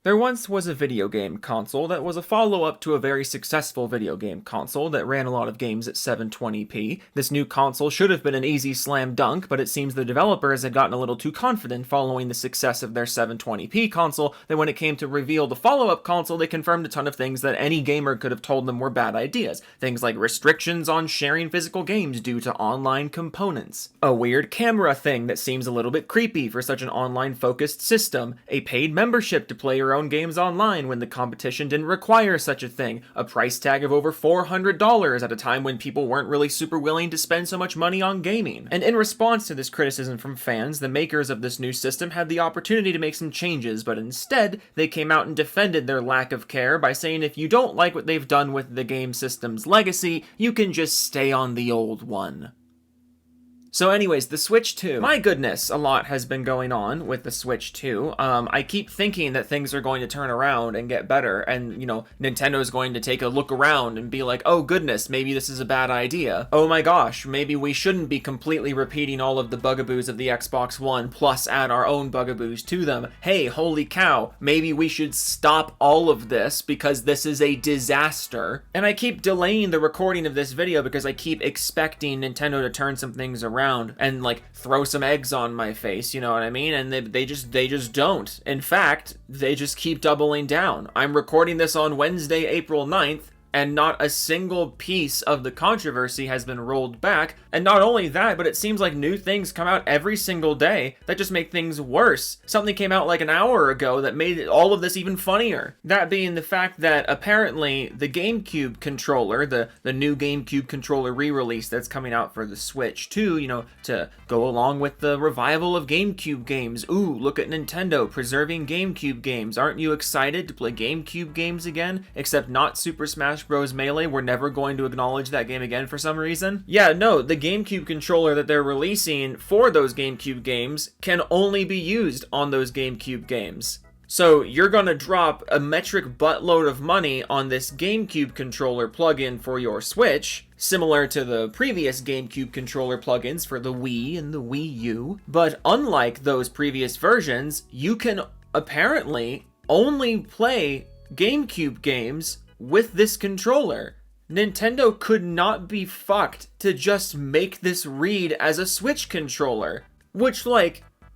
There once was a video game console that was a follow-up to a very successful video game console that ran a lot of games at 720p. This new console should have been an easy slam dunk, but it seems the developers had gotten a little too confident following the success of their 720p console that when it came to reveal the follow-up console, they confirmed a ton of things that any gamer could have told them were bad ideas. Things like restrictions on sharing physical games due to online components. A weird camera thing that seems a little bit creepy for such an online-focused system. A paid membership to play your own games online when the competition didn't require such a thing, a price tag of over $400 at a time when people weren't really super willing to spend so much money on gaming. And in response to this criticism from fans, the makers of this new system had the opportunity to make some changes, but instead, they came out and defended their lack of care by saying if you don't like what they've done with the game system's legacy, you can just stay on the old one. So anyways, the Switch 2. My goodness, a lot has been going on with the Switch 2. I keep thinking that things are going to turn around and get better, and, Nintendo's going to take a look around and be like, oh goodness, maybe this is a bad idea. Oh my gosh, maybe we shouldn't be completely repeating all of the bugaboos of the Xbox One, plus add our own bugaboos to them. Hey, holy cow, maybe we should stop all of this because this is a disaster. And I keep delaying the recording of this video because I keep expecting Nintendo to turn some things around and throw some eggs on my face, you know what I mean? And they just don't. In fact, they just keep doubling down. I'm recording this on Wednesday, April 9th, and not a single piece of the controversy has been rolled back. And not only that, but it seems like new things come out every single day that just make things worse. Something came out like an hour ago that made all of this even funnier. That being the fact that apparently the GameCube controller, the new GameCube controller re-release that's coming out for the Switch 2, to go along with the revival of GameCube games. Ooh, look at Nintendo preserving GameCube games. Aren't you excited to play GameCube games again? Except not Super Smash Bros. Melee. We're never going to acknowledge that game again for some reason. Yeah, no, the GameCube controller that they're releasing for those GameCube games can only be used on those GameCube games. So you're gonna drop a metric buttload of money on this GameCube controller plugin for your Switch, similar to the previous GameCube controller plugins for the Wii and the Wii U. But unlike those previous versions, you can apparently only play GameCube games with this controller. Nintendo could not be fucked to just make this read as a Switch controller. Which,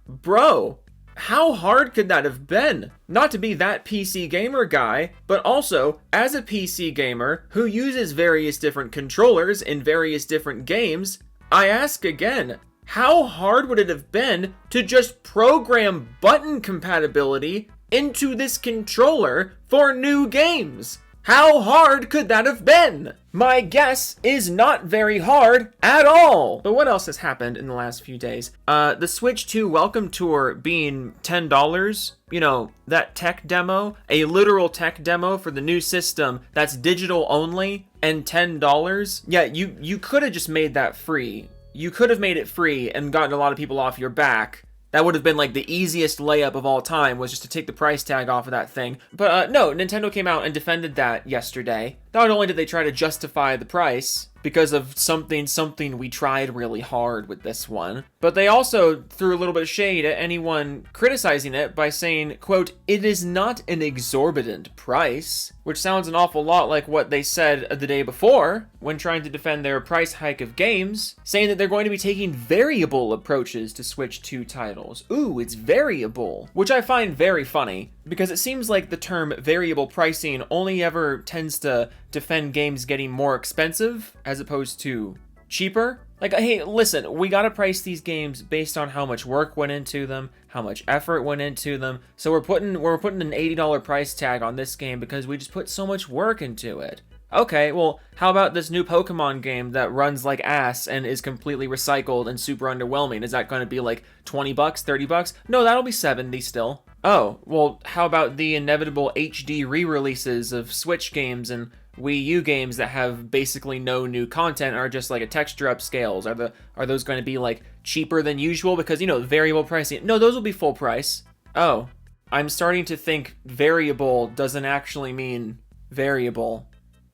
bro, how hard could that have been? Not to be that PC gamer guy, but also, as a PC gamer who uses various different controllers in various different games, I ask again, how hard would it have been to just program button compatibility into this controller for new games? How hard could that have been? My guess is not very hard at all. But what else has happened in the last few days? The Switch 2 welcome tour being $10, that tech demo, a literal tech demo for the new system that's digital only, and $10. Yeah, you could have just made that free. You could have made it free and gotten a lot of people off your back. That would have been the easiest layup of all time, was just to take the price tag off of that thing. But no, Nintendo came out and defended that yesterday. Not only did they try to justify the price because of something we tried really hard with this one, but they also threw a little bit of shade at anyone criticizing it by saying, quote, "It is not an exorbitant price," which sounds an awful lot like what they said the day before when trying to defend their price hike of games, saying that they're going to be taking variable approaches to Switch 2 titles. Ooh, it's variable, which I find very funny, because it seems like the term variable pricing only ever tends to defend games getting more expensive as opposed to cheaper. Hey, listen, we gotta price these games based on how much work went into them, how much effort went into them. So we're putting an $80 price tag on this game because we just put so much work into it. Okay, well, how about this new Pokemon game that runs like ass and is completely recycled and super underwhelming? Is that going to be $20, $30? No, that'll be $70 still. Oh, well, how about the inevitable HD re-releases of Switch games and Wii U games that have basically no new content, or just a texture upscales? Are those going to be cheaper than usual because, variable pricing? No, those will be full price. Oh, I'm starting to think variable doesn't actually mean variable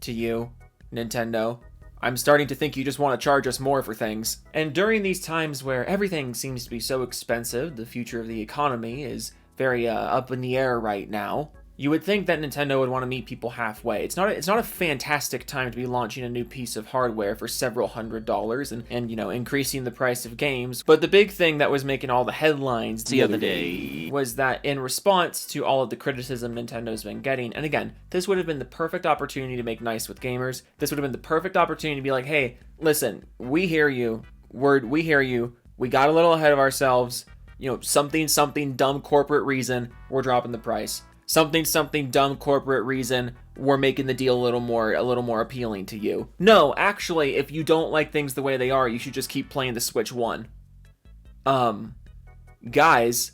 to you, Nintendo. I'm starting to think you just want to charge us more for things. And during these times where everything seems to be so expensive, the future of the economy is very up in the air right now, You would think that Nintendo would want to meet people halfway. It's not a fantastic time to be launching a new piece of hardware for several $100s and you know, increasing the price of games. But the big thing that was making all the headlines the other day was that in response to all of the criticism Nintendo's been getting, and again, this would have been the perfect opportunity to make nice with gamers. This would have been the perfect opportunity to be like, hey, listen, we hear you. We hear you. We got a little ahead of ourselves. You know, something dumb corporate reason, we're dropping the price. Something dumb corporate reason, we're making the deal a little more appealing to you. No, actually, if you don't like things the way they are, you should just keep playing the Switch 1. Guys,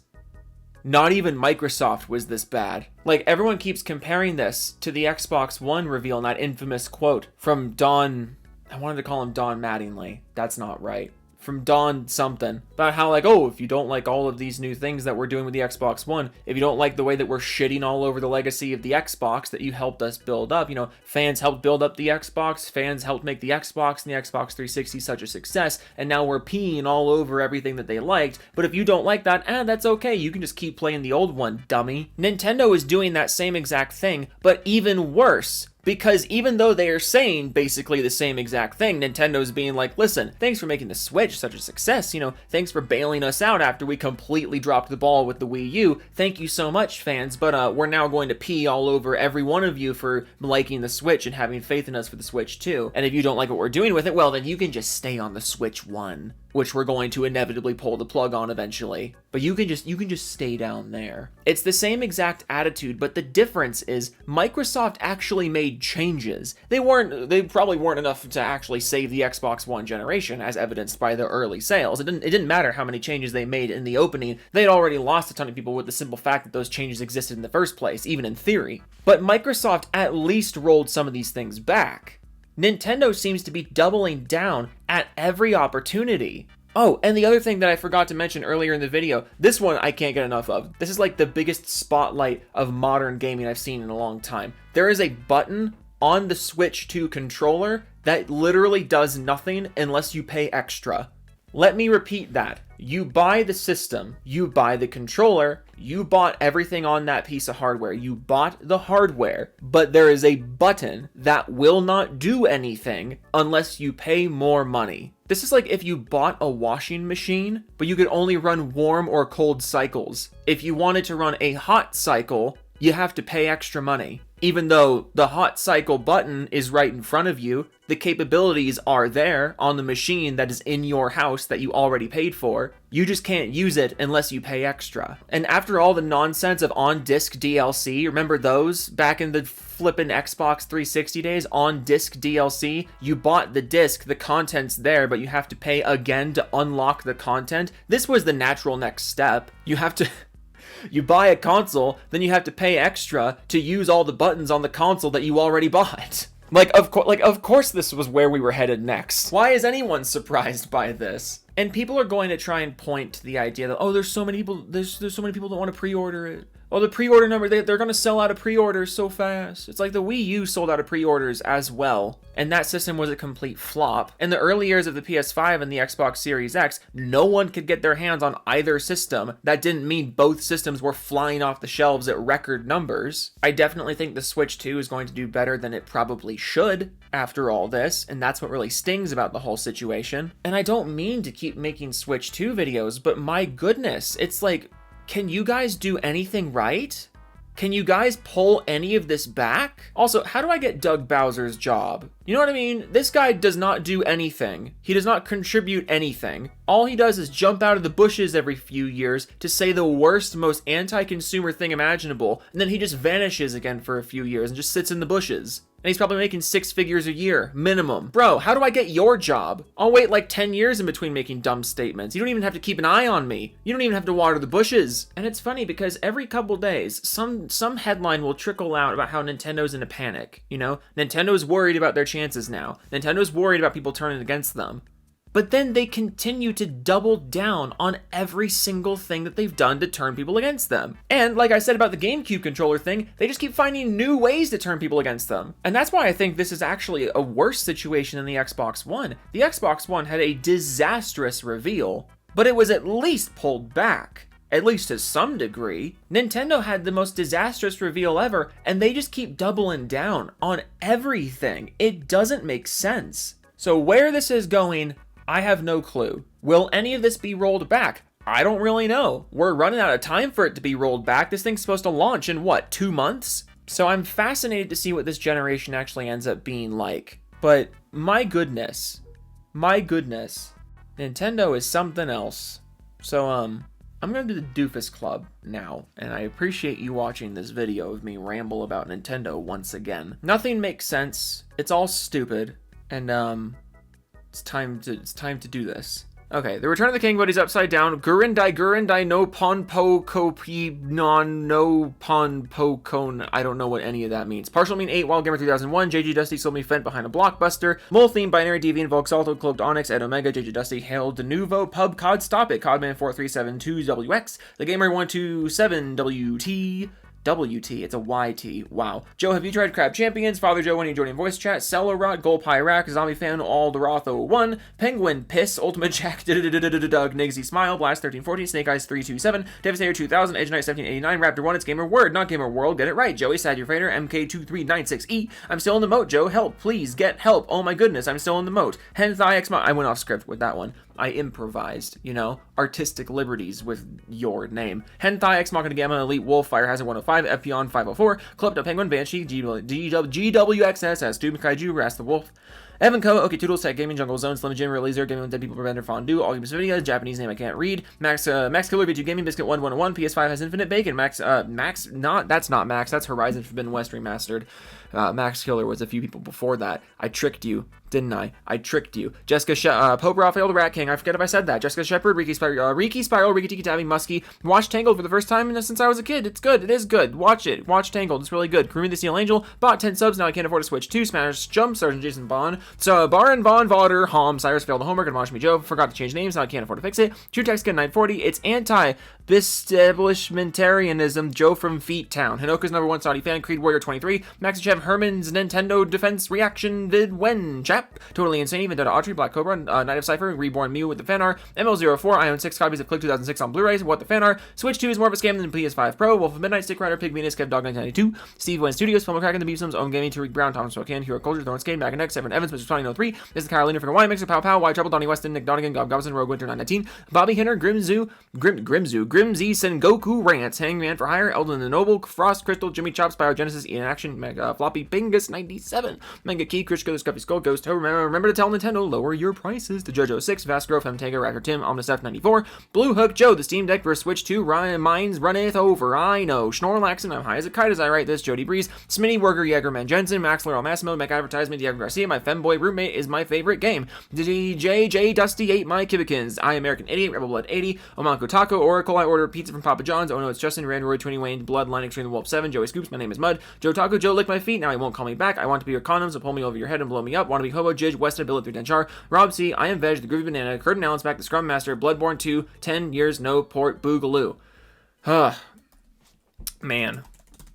not even Microsoft was this bad. Like, everyone keeps comparing this to the Xbox One reveal and that infamous quote from Don, I wanted to call him Don Mattingly. That's not right. From Don something about how, like, oh, if you don't like all of these new things that we're doing with the Xbox One, if you don't like the way that we're shitting all over the legacy of the Xbox that you helped us build up, you know, fans helped build up the Xbox, fans helped make the Xbox and the Xbox 360 such a success, and now we're peeing all over everything that they liked, but if you don't like that, that's okay, you can just keep playing the old one, dummy. Nintendo is doing that same exact thing, but even worse. Because even though they are saying basically the same exact thing, Nintendo's being like, listen, thanks for making the Switch such a success, you know, thanks for bailing us out after we completely dropped the ball with the Wii U. Thank you so much, fans, but we're now going to pee all over every one of you for liking the Switch and having faith in us for the Switch 2. And if you don't like what we're doing with it, well, then you can just stay on the Switch 1, which we're going to inevitably pull the plug on eventually. But you can just stay down there. It's the same exact attitude, but the difference is Microsoft actually made changes. They probably weren't enough to actually save the Xbox One generation, as evidenced by their early sales. It didn't matter how many changes they made in the opening. They'd already lost a ton of people with the simple fact that those changes existed in the first place, even in theory. But Microsoft at least rolled some of these things back. Nintendo seems to be doubling down at every opportunity. Oh, and the other thing that I forgot to mention earlier in the video, this one I can't get enough of. This is like the biggest spotlight of modern gaming I've seen in a long time. There is a button on the Switch 2 controller that literally does nothing unless you pay extra. Let me repeat that. You buy the system, you buy the controller, you bought everything on that piece of hardware, you bought the hardware, but there is a button that will not do anything unless you pay more money. This is like if you bought a washing machine, but you could only run warm or cold cycles. If you wanted to run a hot cycle, you have to pay extra money. Even though the hot cycle button is right in front of you, the capabilities are there on the machine that is in your house that you already paid for. You just can't use it unless you pay extra. And after all the nonsense of on-disc DLC, remember those back in the flippin' Xbox 360 days? On-disc DLC, you bought the disc, the content's there, but you have to pay again to unlock the content. This was the natural next step. You buy a console, then you have to pay extra to use all the buttons on the console that you already bought. Of course this was where we were headed next. Why is anyone surprised by this? And people are going to try and point to the idea that, oh, there's so many people that want to pre-order it. Oh, the pre-order number, they're going to sell out of pre-orders so fast. It's like the Wii U sold out of pre-orders as well. And that system was a complete flop. In the early years of the PS5 and the Xbox Series X, no one could get their hands on either system. That didn't mean both systems were flying off the shelves at record numbers. I definitely think the Switch 2 is going to do better than it probably should after all this, and that's what really stings about the whole situation. And I don't mean to keep making Switch 2 videos, but my goodness, it's like, can you guys do anything right? Can you guys pull any of this back? Also, how do I get Doug Bowser's job? You know what I mean? This guy does not do anything. He does not contribute anything. All he does is jump out of the bushes every few years to say the worst, most anti-consumer thing imaginable, and then he just vanishes again for a few years and just sits in the bushes. And he's probably making 6 figures a year, minimum. Bro, how do I get your job? I'll wait like 10 years in between making dumb statements. You don't even have to keep an eye on me. You don't even have to water the bushes. And it's funny because every couple days, some headline will trickle out about how Nintendo's in a panic. You know, Nintendo's worried about their chances now. Nintendo's worried about people turning against them. But then they continue to double down on every single thing that they've done to turn people against them. And like I said about the GameCube controller thing, they just keep finding new ways to turn people against them. And that's why I think this is actually a worse situation than the Xbox One. The Xbox One had a disastrous reveal, but it was at least pulled back. at least to some degree. Nintendo had the most disastrous reveal ever, and they just keep doubling down on everything. It doesn't make sense. So where this is going, I have no clue. Will any of this be rolled back? I don't really know. We're running out of time for it to be rolled back. This thing's supposed to launch in, what, 2 months? So I'm fascinated to see what this generation actually ends up being like. But my goodness, Nintendo is something else. So, I'm going to do the Doofus Club now, and I appreciate you watching this video of me ramble about Nintendo once again. Nothing makes sense, it's all stupid, and, it's time to do this. Okay, the Return of the King Buddy's upside down. Gurindai no pon po kopi non no pon po kon. I don't know what any of that means. Partial mean 8, Wild Gamer 3001, JG Dusty sold me Fent behind a blockbuster. Mole theme, Binary Deviant, Volksalto, Cloaked Onyx, Ed Omega, JG Dusty, Hail Denuvo, Pub Cod Stop It, Codman 4372WX, The Gamer 127WT. WT, it's a YT. Wow. Joe, have you tried Crab Champions? Father Joe, when you joining voice chat? Cellarot, Gold Pyrac, Zombie Fan, Alderoth 01, Penguin Piss, Ultimate Jack, Doug, Nigsy Smile, Blast 1314, Snake Eyes 327, Devastator 2000, Edge Knight 1789, Raptor 1, it's Gamer Word, not Gamer World, get it right. Joey, Sad Your Freighter, MK2396E, I'm still in the moat, Joe, help, please, get help. Oh my goodness, I'm still in the moat. Henthai X, I went off script with that one. I improvised, you know, artistic liberties with your name. Hentai X Machina Gamma Elite Wolf Fire Hazard 105 Epion 504 Clipped Up Penguin Banshee GWXSS Doom Kaiju Rast the Wolf Evan Co, OK Toodles, Tech Gaming, Jungle Zone, Slim Jim, Releaser, Gaming with Dead People, Preventer, Fondue, All Games Video, Japanese name I can't read, Max Killer, B2 Gaming, Biscuit 101, PS5 has Infinite Bacon, that's not Max, that's Horizon Forbidden West Remastered. Max Killer was a few people before that. I tricked you, didn't I? I tricked you. Jessica Pope Raphael the Rat King, I forget if I said that. Jessica Shepard, Riki Spiral, Riki Tiki Tabby, Muskie. Watch Tangled for the first time since I was a kid. It's good, it is good. Watch it. Watch Tangled, it's really good. Karumi the Steel Angel, bought 10 subs, now I can't afford to switch. 2 Smash, Jump, Sergeant Jason Bond. So, Baron Von Vauder, Hom, Cyrus failed the homework, Admonish Me Joe, forgot to change names, now I can't afford to fix it. True Text 940, it's anti-establishmentarianism, Joe from Feet Town. Hinoka's #1 Saudi fan, Creed Warrior 23, Maxichev Herman's Nintendo Defense Reaction Vid When Chap, Totally Insane, Vendetta Autry, Black Cobra, Night of Cypher, Reborn Mew with the fan art, ML04, I own 6 copies of Click 2006 on Blu-rays, What the Fan Art, Switch 2 is more of a scam than PS5 Pro, Wolf of Midnight, Stick Rider, Pig Venus, Kev Dog 992, Steve Wen Studios, Film Crack in the Beepsums, Own Gaming, Tariq Brown, Thomas Spokane, Hero Culture, Thornskane, Back and Next, Severin Evans, Mr. 2003, This is the Carolina for Hawaii, Mixer Pow Pow, White Trouble, Donnie Weston, Nick Donegan, Gob Gobson, Rogue Winter 919, Bobby Hinner, Grimzy, Sengoku Rants, Hangman for Hire, Eldon the Noble, Frost Crystal, Jimmy Chops, Biogenesis, Ian Action, Mega Floppy, Bingus 97, Manga Key, Krishko, the Scruffy Skull, Ghost Ho, remember to tell Nintendo, lower your prices, to JoJo 6, Vasco, Femtega, Raptor Tim, Omnis F94, Blue Hook Joe, the Steam Deck vs Switch 2, Ryan Mines runneth over, I know, Schnorlaxon, I'm high as a kite as I write this, Jody Breeze, Smitty Worker, Jagerman Jensen, Max Laurel Massimo, Mac Advertisement, Diego Garcia, my femboy roommate is my favorite game, DJ Dusty 8, my Kibikins, I American Idiot, Rebel Blood 80, Omanko Taco, Oracle, I order pizza from Papa John's, oh no, it's Justin, Randroid, 20 Wayne, Bloodline, Extreme Wolf 7, Joey Scoops, my name is Mud, Joe Taco, Joe lick my feet, now he won't call me back, I want to be your condoms, so pull me over your head and blow me up, want to be Hobo, Jidge, Weston, Billet 3 Denchar, Rob C, I am Veg, the Groovy Banana, Curtin Allen's back, the Scrum Master, Bloodborne 2, 10 years, no port, Boogaloo. Man,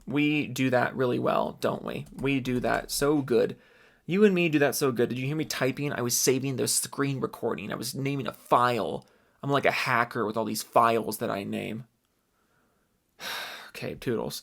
we do that really well, don't we? We do that so good. You and me do that so good. Did you hear me typing? I was saving the screen recording. I was naming a file. I'm like a hacker with all these files that I name. Okay, toodles.